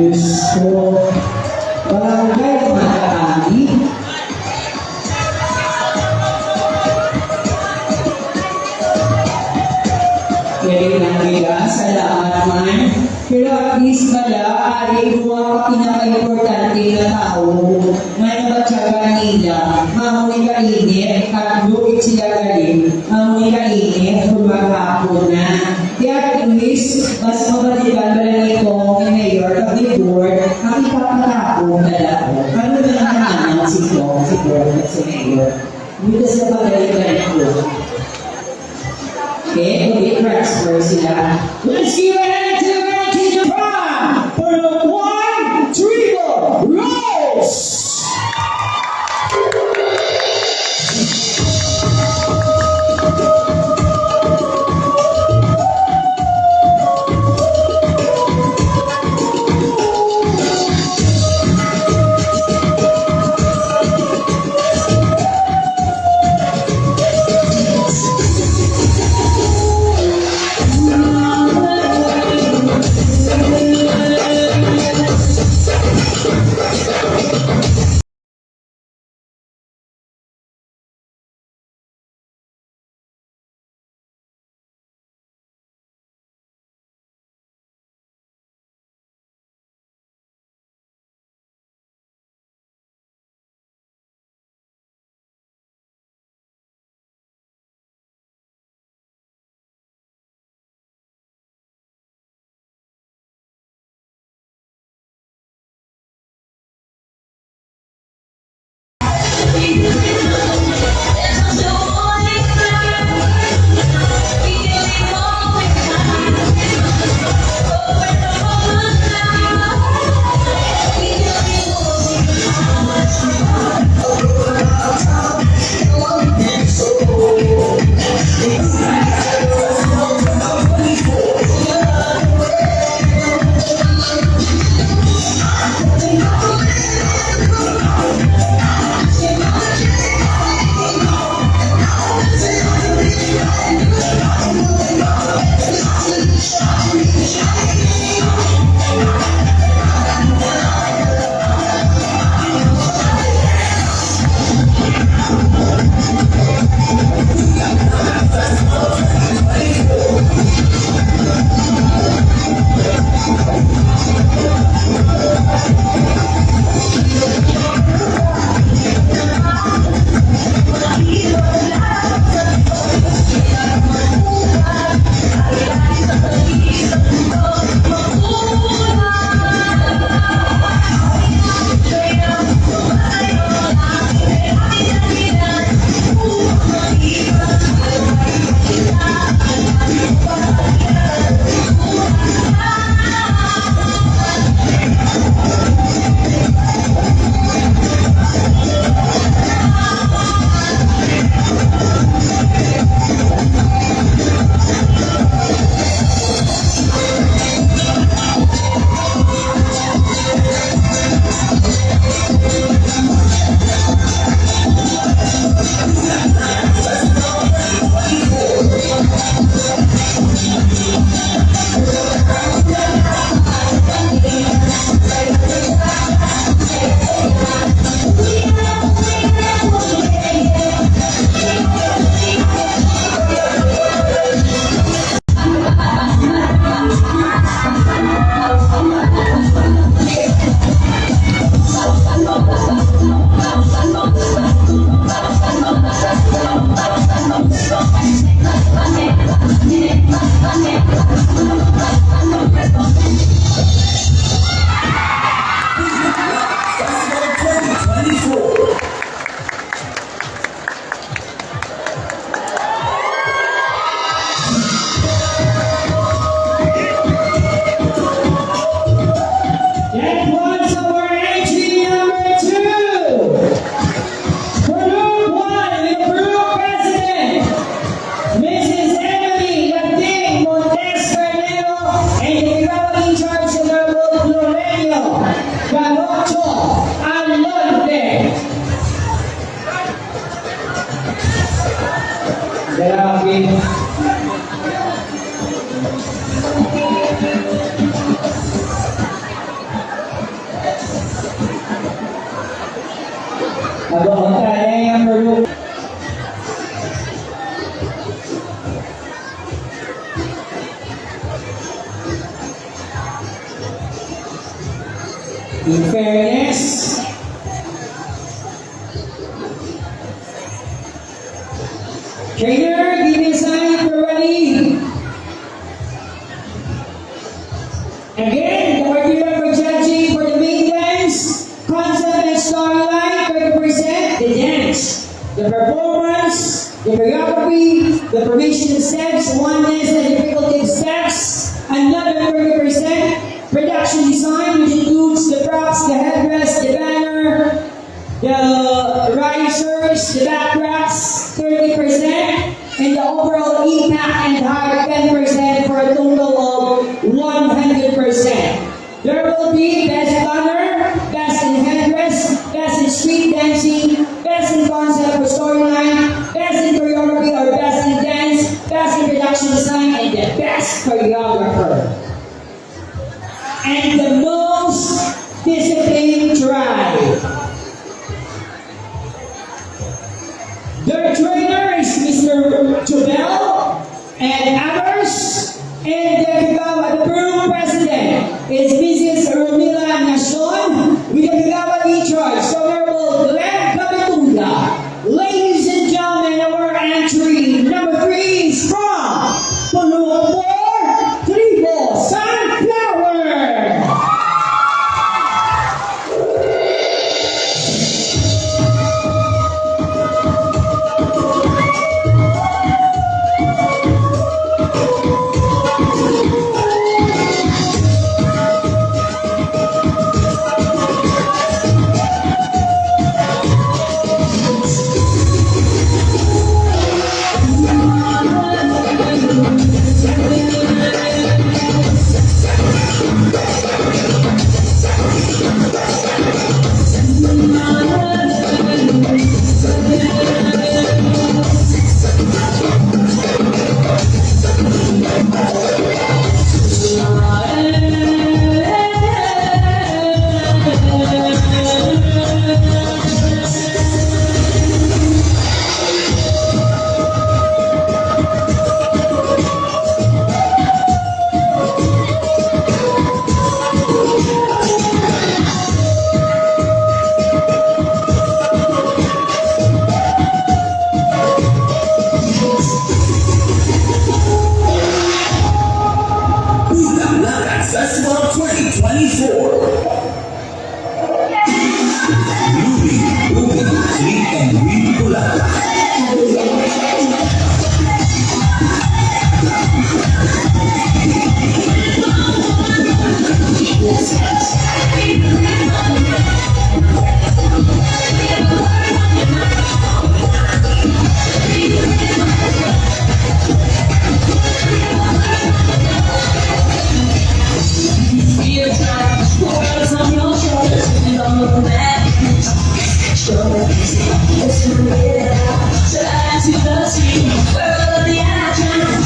Diyos ko. Barangay Mataani. Kaya lang nila, salamat man. Pero at least pala, ari mo ang pinaka-importante na tao. May nabatsaga nila, mamuhay kainit, at lukit sila galing, mamuhay kainit, humagapon na. Kaya at least, mas mabalikan pala nito ni Mayor of the Board, ang ipapatapong talaga. Ano na lang naman si Board at si Mayor? Dito sa pagalitan ko. Okay, mag-transfer sila. Let's give it up to the Prime for the 1-3 Rose! In fairness, trainer, give me a sign if you're ready. Again, the criteria for judging for the main dance, concept and storyline, 30%, the dance, the performance, the choreography, the formation of steps, oneness and difficulty of steps, another 30%, production design, which includes the props, the headrest, the banner, the risers, the backdrops, 30%, and the overall impact and height, 10%, for a total of 100%. There will be best banner, best in headrest, best in street dancing, best in concept or storyline, best in choreography or best in dance, best in production design, and the best choreographer. And the most disciplined tribe. Their trainer is Mr. Jobel and others, and the Peru president is Mrs. Romila Nacion with the Kagawa in charge, Honorable Glenn Capitunda. Ladies and gentlemen, our entry number 3 is from Puno 4, Tribo Sunflower. Festival 2024. Blooming, Sweet and Green Bulaga.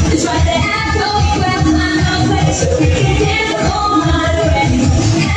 It's right there, I know, grab my face, so we can dance all night away.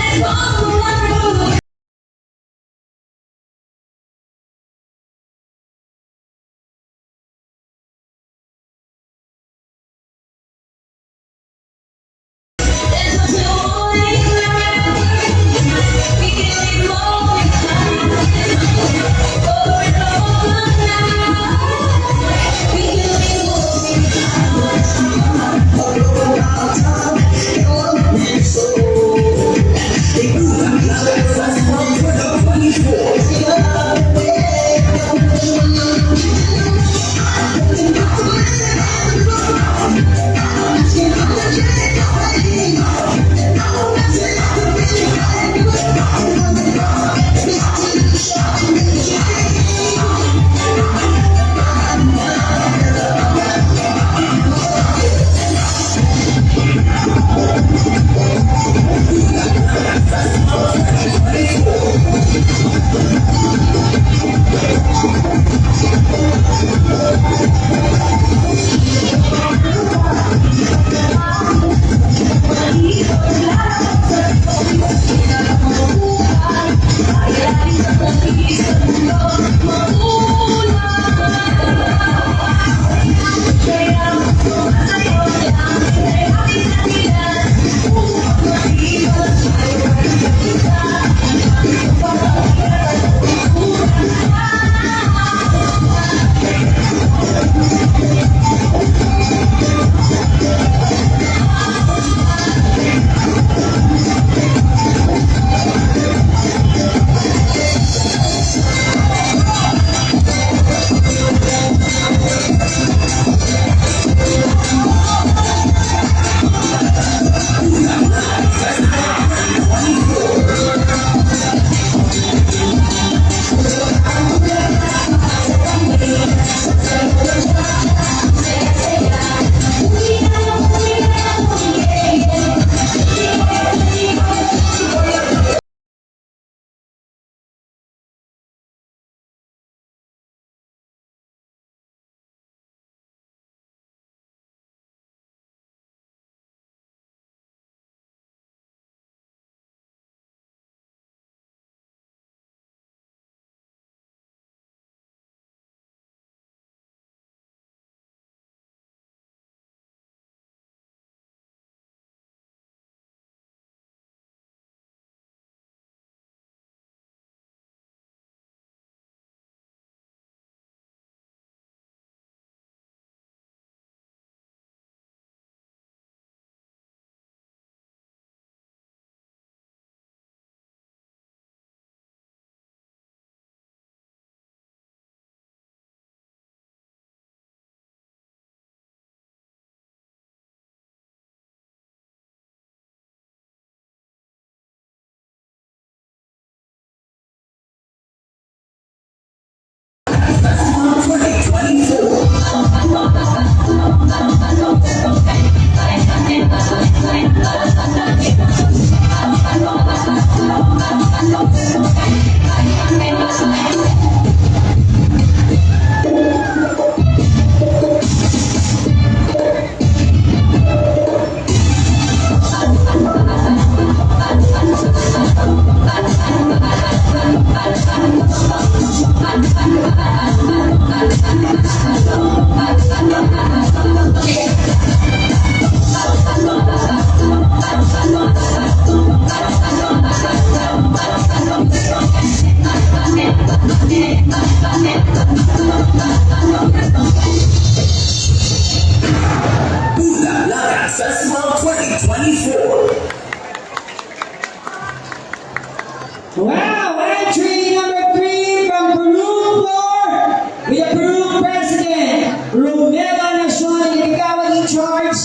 Bulaklak Festival 2024. Wow! Entry number 3 from Peru 4 with the Peru President, Romela Nacion, Ikawan in charge,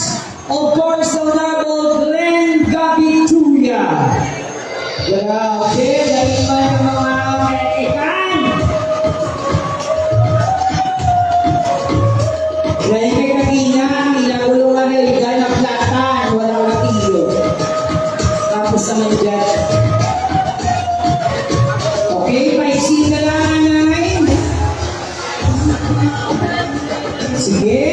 of course, the Honorable Glenn Gabituya. Grabe, dahil ba yung mga Amerikan? Dahil kay Katina, inagulungan na yung ganang platan, walang matilo. Tapos naman dyan. Okay, paisip na lang, nanay. Sige.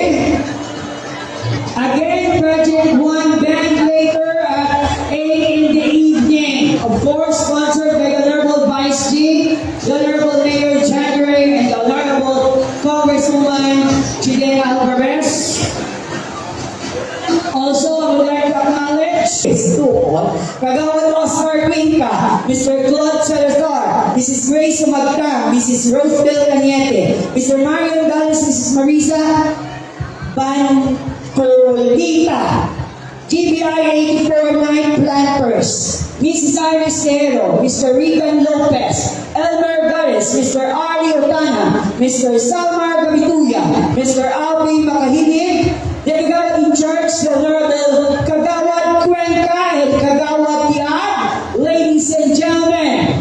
Again, Project 1 band later at 8 in the evening. Of course, sponsored by the Honorable Vice G, the Honorable Mayor John Ray, and the Honorable Congresswoman Chidera Alvarez. Also, I would like to acknowledge Kagawad Oscar Cuenca, Mr. Claude Salazar, Mrs. Grace Magtang, Mrs. Rosebel Cañete, Mr. Mario Gales, Mrs. Marisa Bancolita, GBI 84 Planters, Mrs. Iris Guerrero, Mr. Rican Lopez, Elmer Gares, Mr. Ari Otana, Mr. Salmar Gabituya, Mr. Alvin Makahilig, Delegate in Charge, the Honorable Kagawad Cuenca and Kagawad Tiag. Ladies and gentlemen,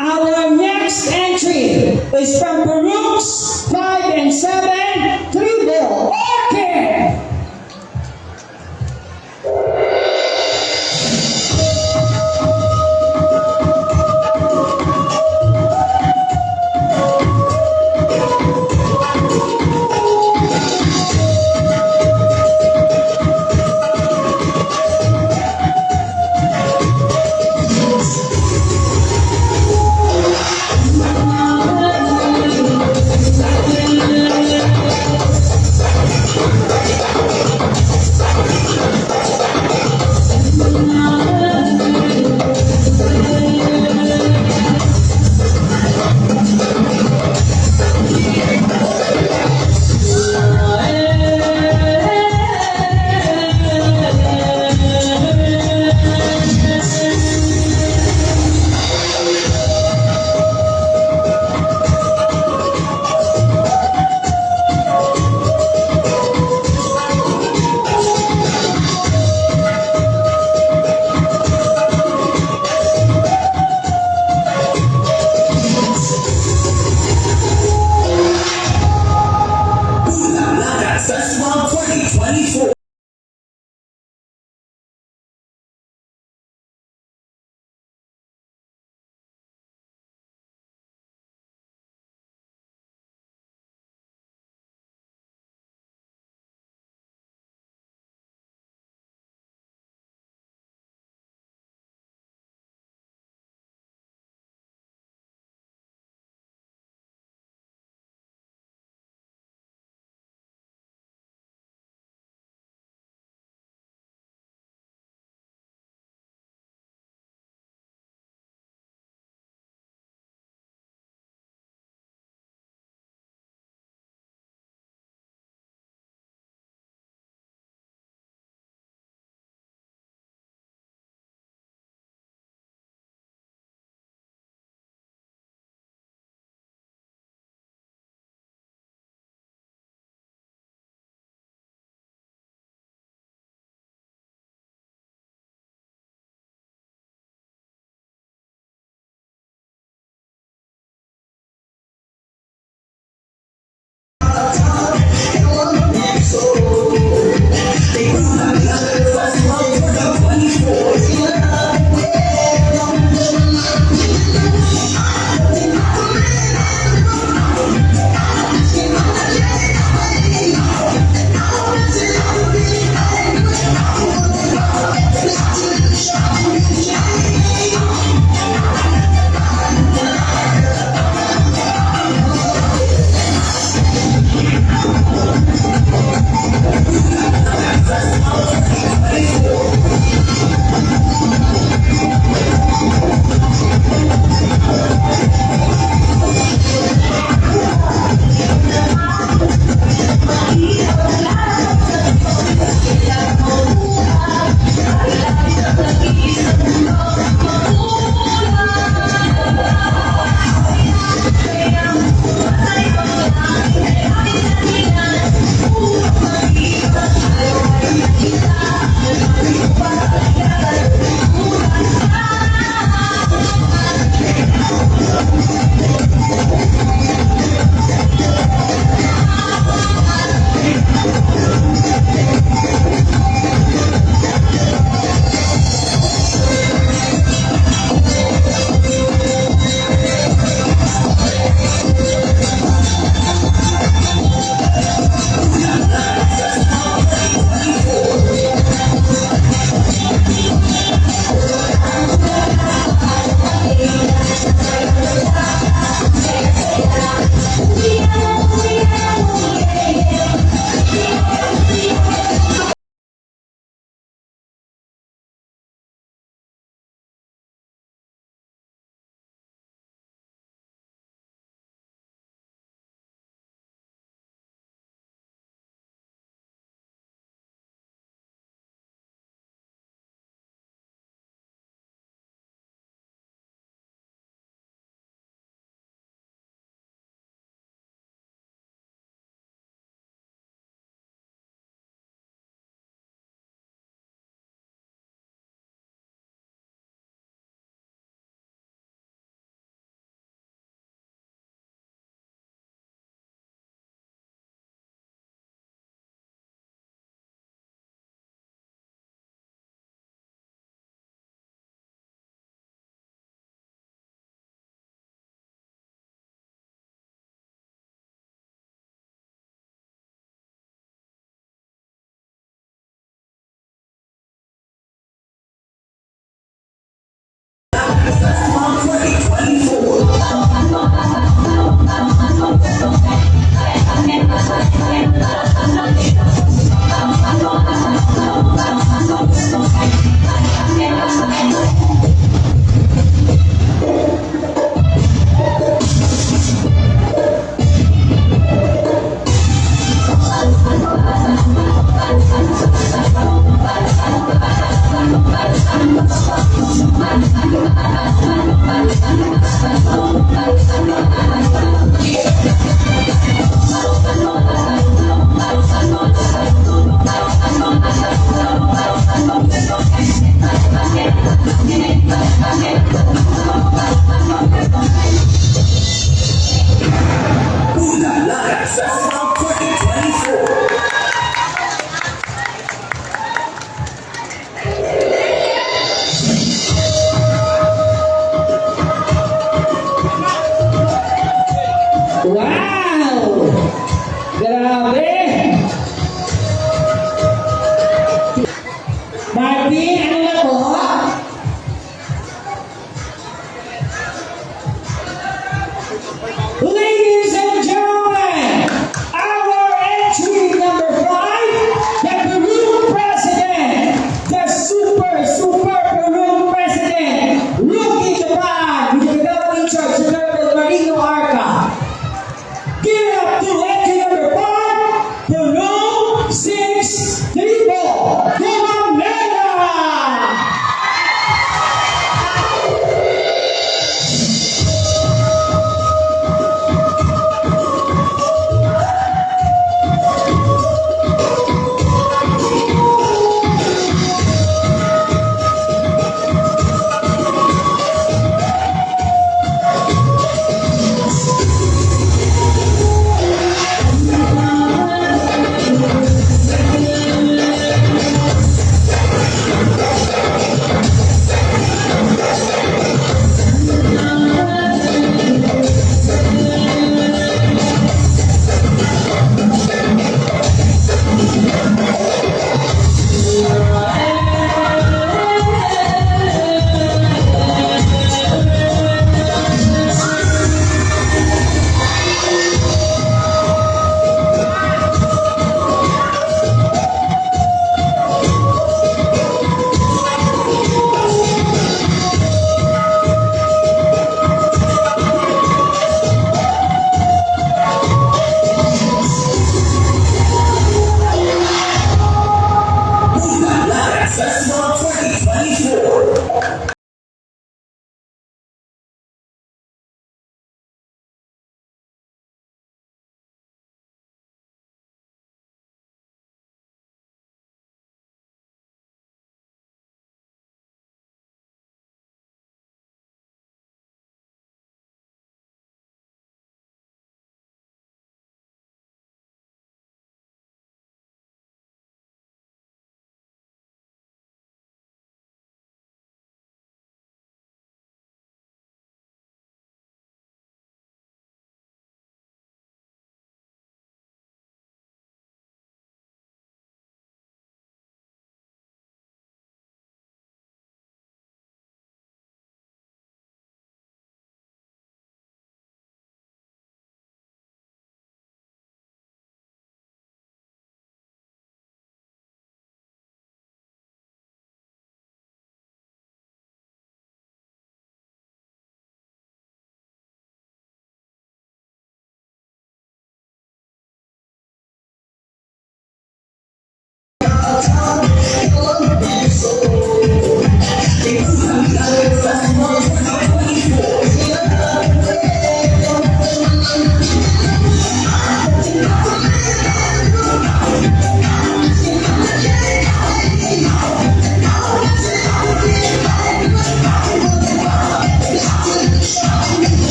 our next entry is from Peruk's 5 and 7 Tribal Orchid.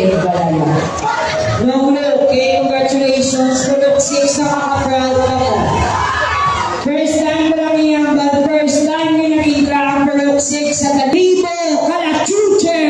Juliet Balaya. Lola, okay, congratulations. Tulog 6 na kaka-proud ka mo. First time lang yan, but first time may nakita ang Tulog 6 sa Talibo, Kalachuche!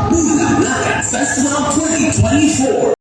Bulacan Festival 2024.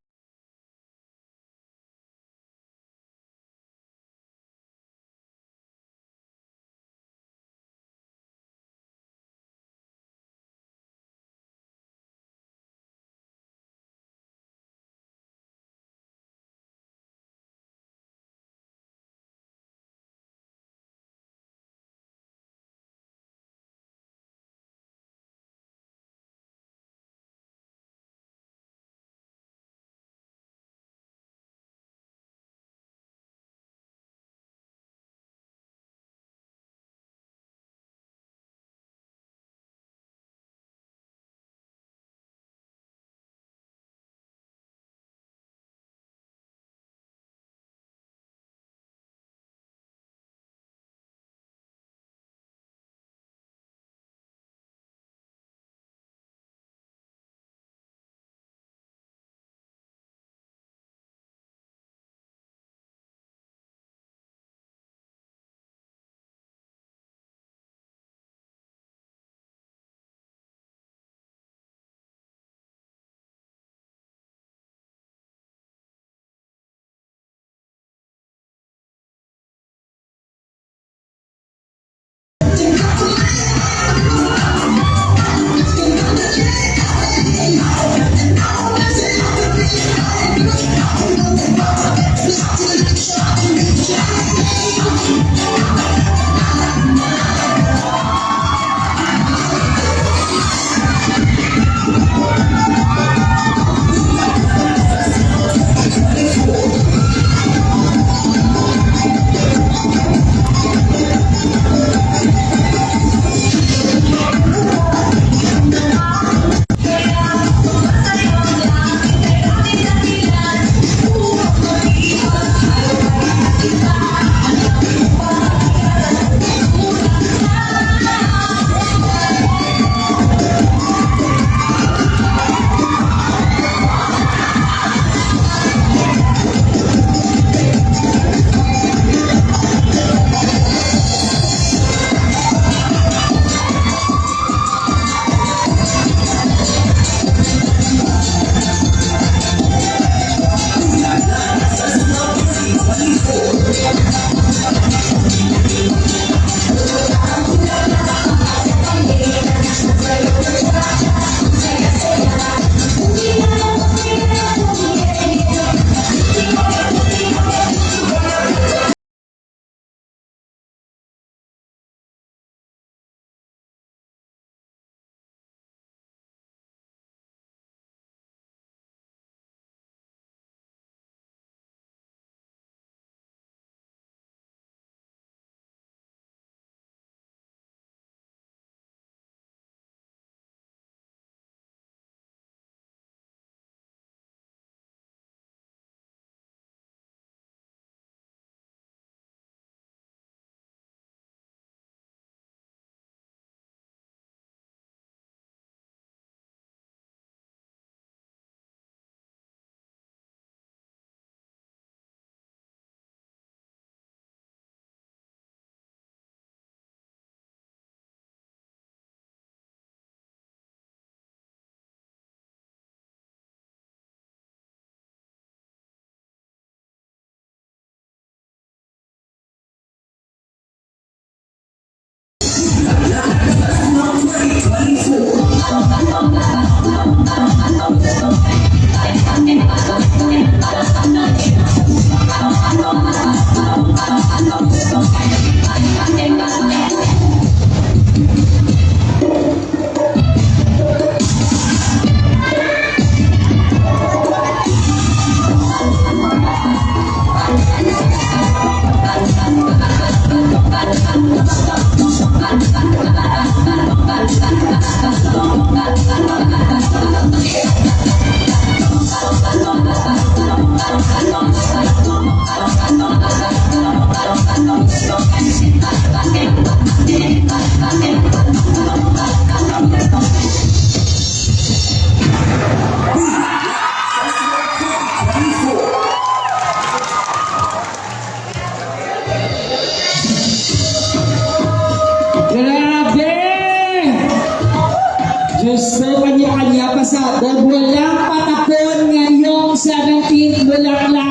sabog, walang patapon ngayong 17th Bulaklak